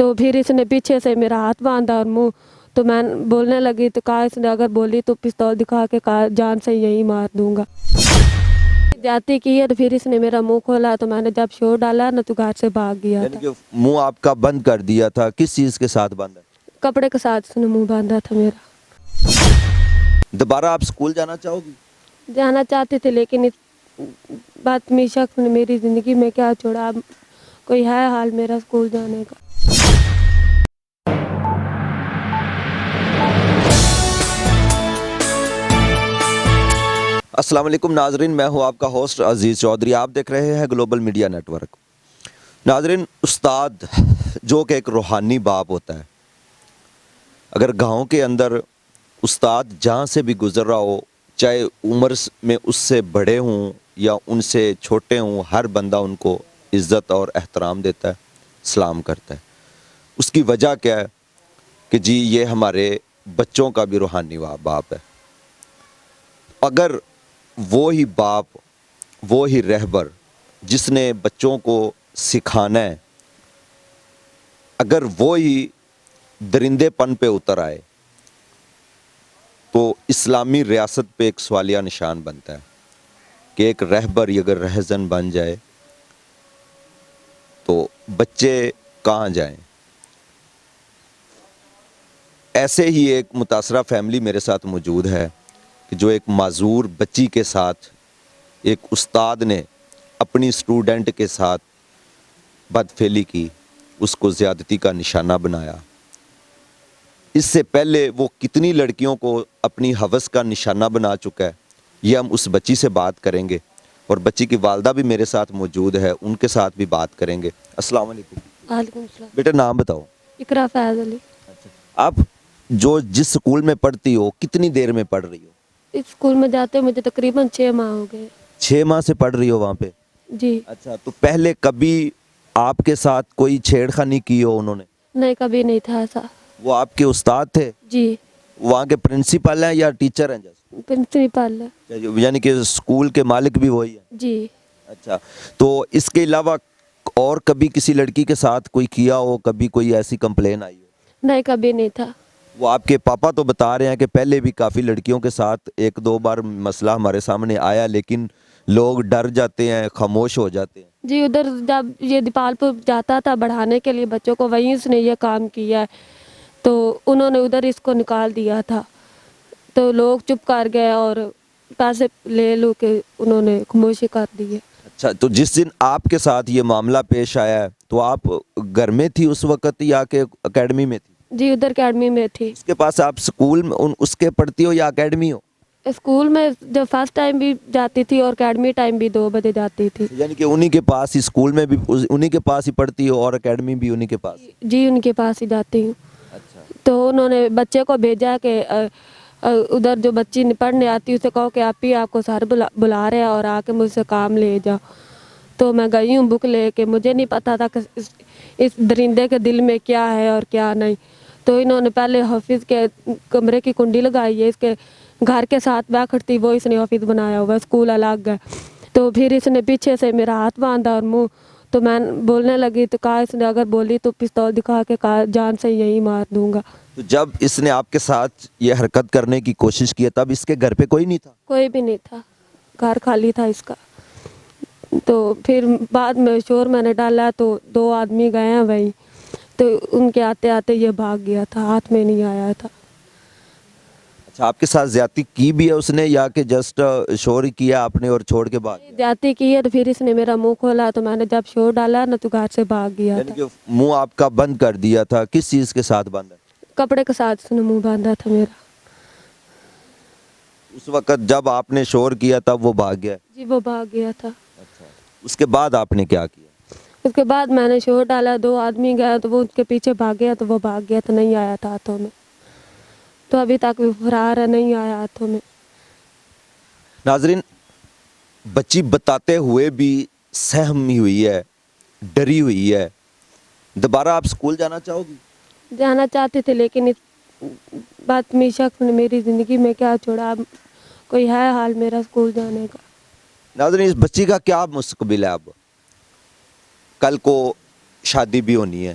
تو پھر اس نے پیچھے سے میرا ہاتھ باندھا اور منہ، تو میں بولنے لگی تو کہا اس نے اگر بولی تو پستول دکھا کے کہا جان سے یہی مار دوں گا۔ جاتی کی ہے تو پھر اس نے میرا منہ کھولا، تو میں نے جب شور ڈالا نا تو گھر سے بھاگ گیا یعنی تھا۔ کہ منہ آپ کا بند کر دیا تھا، کس چیز کے ساتھ بند ہے؟ کپڑے کے ساتھ اس نے منہ باندھا تھا میرا۔ دوبارہ آپ اسکول جانا چاہو گی؟ جانا چاہتے تھے لیکن اس بدتمیز شخص نے میری زندگی میں کیا چھوڑا، اب کوئی ہے حال میرا اسکول جانے کا۔ السلام علیکم ناظرین، میں ہوں آپ کا ہوسٹ عزیز چودھری، آپ دیکھ رہے ہیں گلوبل میڈیا نیٹ ورک۔ ناظرین، استاد جو کہ ایک روحانی باپ ہوتا ہے، اگر گاؤں کے اندر استاد جہاں سے بھی گزر رہا ہو، چاہے عمر میں اس سے بڑے ہوں یا ان سے چھوٹے ہوں، ہر بندہ ان کو عزت اور احترام دیتا ہے، سلام کرتا ہے۔ اس کی وجہ کیا ہے کہ جی یہ ہمارے بچوں کا بھی روحانی باپ ہے۔ اگر وہی باپ، وہی رہبر جس نے بچوں کو سکھانا ہے، اگر وہی درندے پن پہ اتر آئے تو اسلامی ریاست پہ ایک سوالیہ نشان بنتا ہے کہ ایک رہبر اگر رہزن بن جائے تو بچے کہاں جائیں۔ ایسے ہی ایک متاثرہ فیملی میرے ساتھ موجود ہے کہ جو ایک معذور بچی کے ساتھ ایک استاد نے اپنی اسٹوڈنٹ کے ساتھ بدفعلی کی، اس کو زیادتی کا نشانہ بنایا۔ اس سے پہلے وہ کتنی لڑکیوں کو اپنی ہوس کا نشانہ بنا چکا ہے، یہ ہم اس بچی سے بات کریں گے، اور بچی کی والدہ بھی میرے ساتھ موجود ہے، ان کے ساتھ بھی بات کریں گے۔ السلام علیکم وعلیکم السلام۔ بیٹا، نام بتاؤ۔ اقرا فیض علی۔ آپ جس سکول میں پڑھتی ہو کتنی دیر میں پڑھ رہی ہو؟ اس اسکول میں جاتے مجھے تقریباً 6 ماہ ہو گئے۔ 6 ماہ سے پڑھ رہی ہو وہاں پہ؟ جی اچھا، تو پہلے کبھی آپ کے ساتھ کوئی چھیڑ خانی کی ہو انہوں نے؟ نہیں، کبھی نہیں تھا ایسا۔ وہ آپ کے استاد تھے؟ جی وہاں کے پرنسپل ہیں یا ٹیچر ہیں؟ پرنسپل ہے۔ یعنی کہ اسکول کے مالک بھی وہی ہیں؟ جی اچھا، تو اس کے علاوہ اور کبھی کسی لڑکی کے ساتھ کوئی کیا ہو، کبھی کوئی ایسی کمپلین آئی ہو؟ نہیں، کبھی نہیں تھا۔ وہ آپ کے پاپا تو بتا رہے ہیں کہ پہلے بھی کافی لڑکیوں کے ساتھ 1-2 بار مسئلہ ہمارے سامنے آیا، لیکن لوگ ڈر جاتے ہیں، خاموش ہو جاتے ہیں۔ جی ادھر جب یہ دیپال پور جاتا تھا پڑھانے کے لیے بچوں کو، وہیں اس نے یہ کام کیا ہے، تو انہوں نے ادھر اس کو نکال دیا تھا، تو لوگ چپ کر گئے اور پیسے لے لو کے انہوں نے خاموشی کر دی ہے۔ اچھا، تو جس دن آپ کے ساتھ یہ معاملہ پیش آیا ہے تو آپ گھر میں تھی اس وقت یا کہ اکیڈمی میں تھی؟ جی ادھر اکیڈمی میں تھی۔ اس کے پاس آپ سکول میں اس کے پڑھتی ہو یا اکیڈمی ہو؟ اسکول میں جب فرسٹ ٹائم بھی جاتی تھی اور اکیڈمی ٹائم بھی 2 بجے جاتی تھی۔ یعنی کہ انہی کے پاس ہی، اسکول میں بھی انہی کے پاس ہی پڑھتی ہو اور اکیڈمی بھی انہی کے پاس؟ جی ان کے پاس ہی جاتی ہوں۔ اچھا، تو انہوں نے بچے کو بھیجا کہ ادھر جو بچی پڑھنے آتی اسے کہو کہ آپ کو سر بلا رہے ہیں اور آ کے مجھ سے کام لے جاؤ۔ تو میں گئی ہوں بک لے کے، مجھے نہیں پتا تھا کہ اس درندے کے دل میں کیا ہے اور کیا نہیں۔ تو انہوں نے پہلے حافظ کے کمرے کی کنڈی لگائی ہے، اس کے گھر کے ساتھ بیٹھ تھی وہ اس نے حافظ بنایا ہوا، اسکول الگ ہے۔ تو پھر اس نے پیچھے سے میرا ہاتھ باندھا اور منہ، تو میں بولنے لگی تو کہا اس نے اگر بولی تو پستول دکھا کے کہا جان سے یہی مار دوں گا۔ تو جب اس نے آپ کے ساتھ یہ حرکت کرنے کی کوشش کی تب اس کے گھر پہ کوئی نہیں تھا؟ کوئی بھی نہیں تھا، گھر خالی تھا اس کا۔ تو پھر بعد میں شور میں نے ڈالا تو 2 آدمی گئے ہیں وہیں، تو ان کے آتے آتے یہ بھاگ گیا تھا، ہاتھ میں نہیں آیا تھا۔ اچھا، آپ کے ساتھ زیادتی کی بھی ہے اس نے یا کہ جسٹ شور ہی کیا آپ نے اور چھوڑ کے بھاگ گیا؟ جاتی کی ہے تو پھر اس نے میرا منہ کھولا، تو میں نے جب شور ڈالا نا تو گھر سے بھاگ گیا یعنی تھا۔ کہ منہ آپ کا بند کر دیا تھا، کس چیز کے ساتھ بند ہے؟ کپڑے کے ساتھ اس نے منہ باندھا تھا میرا۔ اس وقت جب آپ نے شور کیا تب وہ بھاگ گیا؟ جی وہ بھاگ گیا تھا۔ اچھا، اس کے بعد آپ نے کیا کیا؟ اس کے بعد میں نے شور ڈالا، 2 آدمی گئے تو وہ اس کے پیچھے بھاگ گیا، تو وہ بھاگ گیا تو نہیں آیا تھا ہاتھوں میں، تو ابھی تک بھی فرار ہے، نہیں آیا ہاتھوں میں۔ ناظرین، بچی بتاتے ہوئے بھی سہمی ہوئی ہے، ڈری ہوئی ہے۔ دوبارہ آپ اسکول جانا چاہو گی؟ جانا چاہتے تھے لیکن اس بدتمیز شخص نے میری زندگی میں کیا چھوڑا، اب کوئی ہے حال میرا اسکول جانے کا۔ ناظرین، اس بچی کا کیا مستقبل ہے؟ اب کل کو شادی بھی ہونی ہے،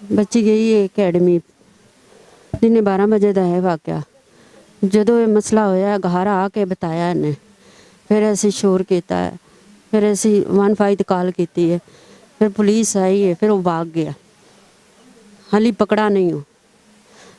ਬੱਚੀ ਗਈ ਹੈ ਅਕੈਡਮੀ, ਦਿਨੇ 12 ਵਜੇ ਦਾ ਹੈ ਵਾਕਿਆ। ਜਦੋਂ ਇਹ ਮਸਲਾ ਹੋਇਆ ਘਰ ਆ ਕੇ ਬਤਾਇਆ ਇਹਨੇ, ਫਿਰ ਅਸੀਂ ਸ਼ੋਰ ਕੀਤਾ ਹੈ, ਫਿਰ ਅਸੀਂ 15 ਤੇ ਕਾਲ ਕੀਤੀ ਹੈ, ਫਿਰ ਪੁਲਿਸ ਆਈ ਹੈ, ਫਿਰ ਉਹ ਭਾਗ ਗਿਆ। ਹਾਲੀ ਪਕੜਾ ਨਹੀਂ ਹੋ,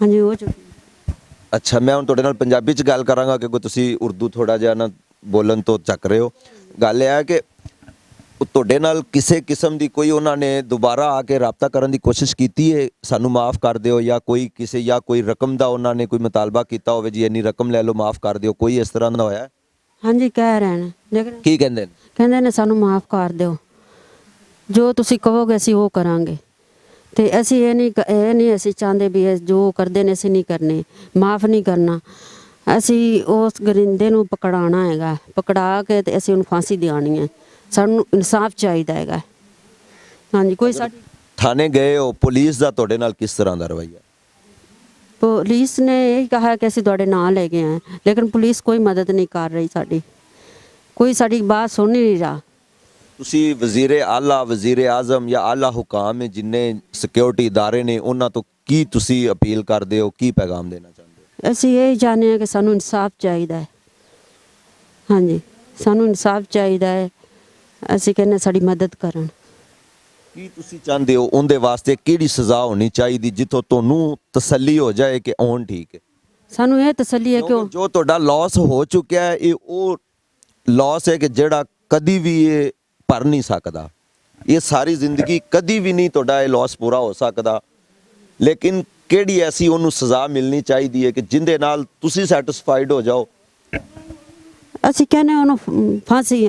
ਹਾਂਜੀ ਹੋ ਚੁੱਕੀ। ਅੱਛਾ, ਮੈਂ ਹੁਣ ਤੁਹਾਡੇ ਨਾਲ ਪੰਜਾਬੀ 'ਚ ਗੱਲ ਕਰਾਂਗਾ ਕਿਉਂਕਿ ਤੁਸੀਂ ਉਰਦੂ ਥੋੜਾ ਜਿਹਾ ਨਾ ਬੋਲਣ ਤੋਂ ਚੱਕ ਰਹੇ ਹੋ। ਗੱਲ ਇਹ ਹੈ ਕਿ ਤੁਹਾਡੇ ਨਾਲ ਕਿਸੇ ਕਿਸਮ ਦੀ ਕੋਈ ਉਹਨਾਂ ਨੇ ਦੁਬਾਰਾ ਆ ਕੇ ਰਾਬਤਾ ਕਰਨ ਦੀ ਕੋਸ਼ਿਸ਼ ਕੀਤੀ ਹੈ ਸਾਨੂੰ ਮਾਫ ਕਰ ਦਿਓ, ਜਾਂ ਕੋਈ ਕਿਸੇ ਜਾਂ ਕੋਈ ਰਕਮ ਦਾ ਉਹਨਾਂ ਨੇ ਕੋਈ ਮੁਤਾਲਬਾ ਕੀਤਾ ਹੋਵੇ ਜੀ ਇੰਨੀ ਰਕਮ ਲੈ ਲਓ ਮਾਫ ਕਰ ਦਿਓ, ਕੋਈ ਇਸ ਤਰ੍ਹਾਂ ਦਾ ਹੋਇਆ? ਹਾਂਜੀ ਕਹਿ ਰਹੇ ਨੇ, ਲੇਕਿਨ ਕੀ ਕਹਿੰਦੇ ਨੇ? ਕਹਿੰਦੇ ਨੇ ਸਾਨੂੰ ਮਾਫ ਕਰ ਦਿਓ, ਜੋ ਤੁਸੀਂ ਕਹੋਗੇ ਅਸੀਂ ਉਹ ਕਰਾਂਗੇ। ਤੇ ਅਸੀਂ ਇਹ ਨਹੀਂ ਅਸੀਂ ਚਾਹੁੰਦੇ ਵੀ ਇਹ ਜੋ ਕਰਦੇ ਨੇ ਅਸੀਂ ਨਹੀਂ ਕਰਨੇ, ਮਾਫ ਨਹੀਂ ਕਰਨਾ। ਅਸੀਂ ਉਸ ਗਰਿੰਦੇ ਨੂੰ ਪਕੜਾਉਣਾ ਹੈਗਾ, ਪਕੜਾ ਕੇ ਤੇ ਅਸੀਂ ਉਹਨੂੰ ਫਾਂਸੀ ਦਿਵਾਉਣੀ ਹੈ। ਸਾਨੂੰ ਇਨਸਾਫ ਚਾਹੀਦਾ ਹੈਗਾ। ਹਾਂਜੀ, ਕੋਈ ਸਾਡੀ ਥਾਣੇ ਗਏ ਹੋ, ਪੁਲਿਸ ਦਾ ਤੁਹਾਡੇ ਨਾਲ ਕਿਸ ਤਰ੍ਹਾਂ ਦਾ ਰਵੱਈਆ? ਪੁਲਿਸ ਨੇ ਇਹ ਕਿਹਾ ਕਿ ਅਸੀਂ ਤੁਹਾਡੇ ਨਾਲ ਲੈ ਕੇ ਆਏ, ਲੇਕਿਨ ਪੁਲਿਸ ਕੋਈ ਮਦਦ ਨਹੀਂ ਕਰ ਰਹੀ ਸਾਡੀ, ਕੋਈ ਸਾਡੀ ਬਾਤ ਸੁਣ ਨਹੀਂ ਰਿਹਾ। ਤੁਸੀਂ ਵਜ਼ੀਰ ਆਲਾ, ਵਜ਼ੀਰ ਆਜ਼ਮ ਜਾਂ ਆਲਾ ਹੁਕਾਮ ਜਿੰਨੇ ਸਿਕਿਉਰਿਟੀ ਇਦਾਰੇ ਨੇ ਉਹਨਾਂ ਤੋਂ ਕੀ ਤੁਸੀਂ ਅਪੀਲ ਕਰਦੇ ਹੋ, ਕੀ ਪੈਗਾਮ ਦੇਣਾ ਚਾਹੁੰਦੇ ਹੋ? ਅਸੀਂ ਇਹ ਚਾਹੁੰਦੇ ਹਾਂ ਕਿ ਸਾਨੂੰ ਇਨਸਾਫ ਚਾਹੀਦਾ ਹੈ। ਹਾਂਜੀ, ਸਾਨੂੰ ਇਨਸਾਫ ਚਾਹੀਦਾ ਹੈ। ਅਸੀਂ ਕਹਿੰਦੇ ਸਾਡੀ ਮਦਦ ਕਰਨ। ਕੀ ਤੁਸੀਂ ਚਾਹੁੰਦੇ ਹੋ ਉਹਦੇ ਵਾਸਤੇ ਕਿਹੜੀ ਸਜ਼ਾ ਹੋਣੀ ਚਾਹੀਦੀ ਜਿੱਥੋਂ ਤੁਹਾਨੂੰ ਤਸੱਲੀ ਹੋ ਜਾਏ ਕਿ ਹੁਣ ਠੀਕ ਹੈ? ਸਾਨੂੰ ਇਹ ਤਸੱਲੀ ਹੈ ਕਿ ਕਿਉਂਕਿ ਜੋ ਤੁਹਾਡਾ ਲਾਸ ਹੋ ਚੁੱਕਿਆ ਹੈ ਇਹ ਉਹ ਲਾਸ ਹੈ ਕਿ ਜਿਹੜਾ ਕਦੀ ਵੀ ਇਹ ਭਰ ਨਹੀਂ ਸਕਦਾ। ਇਹ ਸਾਰੀ ਜ਼ਿੰਦਗੀ ਕਦੀ ਵੀ ਨਹੀਂ ਤੁਹਾਡਾ ਇਹ ਲਾਸ ਪੂਰਾ ਹੋ ਸਕਦਾ। ਲੇਕਿਨ ਕਿਹੜੀ ਐਸੀ ਉਹਨੂੰ ਸਜ਼ਾ ਮਿਲਣੀ ਚਾਹੀਦੀ ਹੈ ਕਿ ਜਿੰਦੇ ਨਾਲ ਤੁਸੀਂ ਸੈਟੀਸਫਾਈਡ ਹੋ ਜਾਓ? ਅਸੀਂ ਕਹਿੰਦੇ ਉਹਨੂੰ ਫਾਂਸੀ,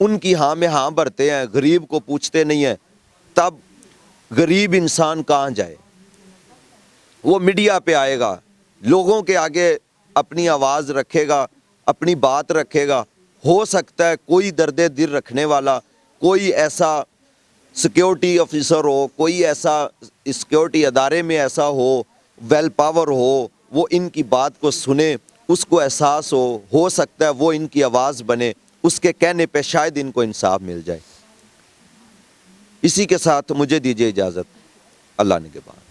ان کی ہاں میں ہاں بھرتے ہیں, غریب کو پوچھتے نہیں ہیں, تب غریب انسان کہاں جائے؟ وہ میڈیا پہ آئے گا, لوگوں کے آگے اپنی آواز رکھے گا, اپنی بات رکھے گا. ہو سکتا ہے کوئی درد دل رکھنے والا, کوئی ایسا سیکیورٹی آفیسر ہو, کوئی ایسا سیکیورٹی ادارے میں ایسا ہو, ویل پاور ہو, وہ ان کی بات کو سنے, اس کو احساس ہو سکتا ہے وہ ان کی آواز بنے, اس کے کہنے پہ شاید ان کو انصاف مل جائے. اسی کے ساتھ مجھے دیجیے اجازت. اللہ نے کے بعد.